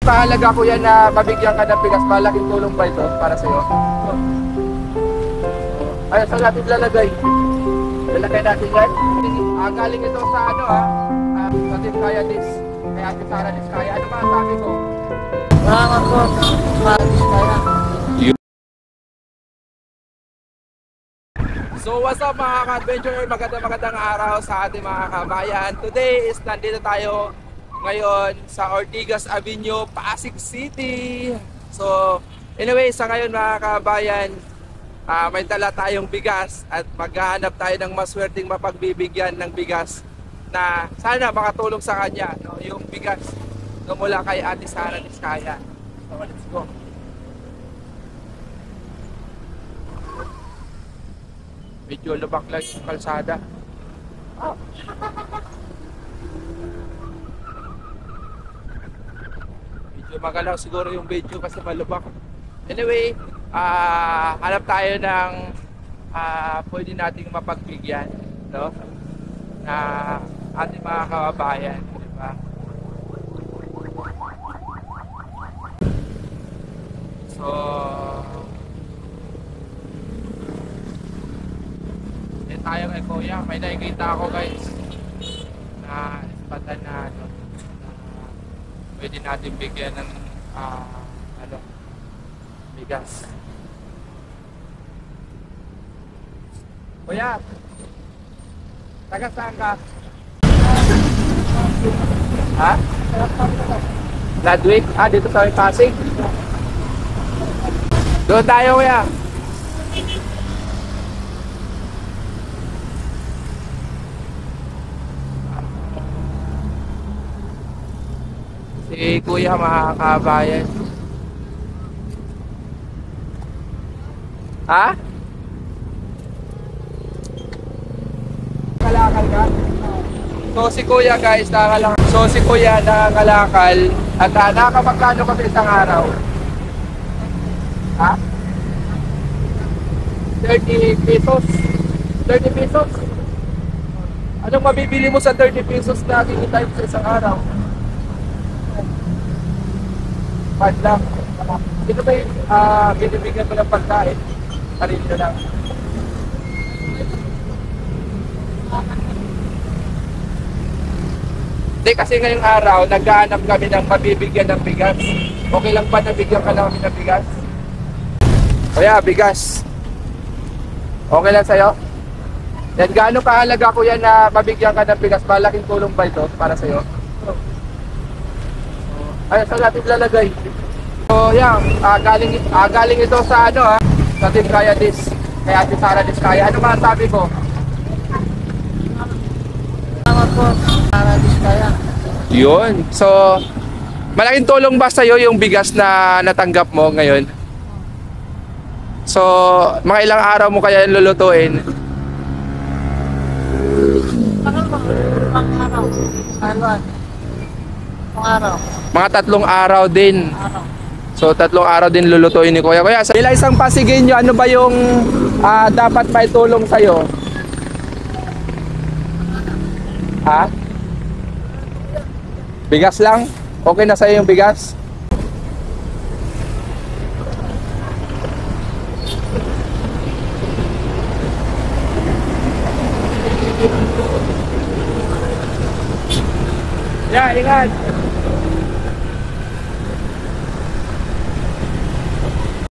Pahalaga ko yan na mabigyan ka ng bigas. Malaking tulong ba ito para sa'yo? Ay, saan natin lalagay? Lalagay natin yan. Galing ito sa ano sa Diskaya Dis. Kay Ate Sara Diskaya. Ano ba ang sabi ko? Salamat po sa Diskaya. So what's up mga ka-adventurer? Magandang araw sa ating mga kabayan. Today is nandito tayo ngayon sa Ortigas Avenue, Pasig City. So anyway, sa ngayon mga kabayan, may dala tayong bigas at maghahanap tayo ng maswerteng mapagbibigyan ng bigas na sana makatulong sa kanya, no? Yung bigas na mula kay Ate Sara Diskaya. So let's go. Medyo lubak lang yung kalsada. Medyo magalaw siguro yung video kasi malubak. Anyway, hanap tayo ng pwede nating mapagbigyan, no? Na ating mga kababayan, di ba? So tayo kay Kuya, may nakikita ako guys na ispatan na ano, pwede natin bigyan ng bigas. Kuya, taga saan ka? Ha? Ladwig? Dito sa Pasig? Doon tayo Kuya. Si Kuya mga kabayan. Ha? Kalakal ka? So si Kuya guys, nangangalakal. So si Kuya nangangalakal. At nakakapagkano kami isang araw? Ha? 30 pesos. 30 pesos? Anong mabibili mo sa 30 pesos na kinita sa isang araw? 5 lang. Ito ba yung binibigyan mo ng pagkain? Sarili lang. Hindi, kasi ngayong araw, naghahanap kami ng mabibigyan ng bigas. Okay lang ba nabigyan ka namin ng bigas? Kuya, bigas. Okay lang sa'yo? Yan, gaano kahalaga ko yan na mabigyan ka ng bigas? Malaking tulong ba ito para sa'yo? Ay, saan natin lalagay? So yan, galing ito sa ano sa Diskaya Dis. Kay Ate Sara Diskaya. Ano ba ang sabi ko? Salamat po sa Diskaya. Yun. So, malaking tulong ba sa'yo yung bigas na natanggap mo ngayon? So, mga ilang araw mo kaya lulutuin? Mga 3 araw din. So 3 araw din lulutuin ni Kuya. Kuya, bilang isang Pasigueño, ano ba yung dapat maitulong sa'yo? Ha? Bigas lang? Okay na sa'yo yung bigas? Yeah, ingat!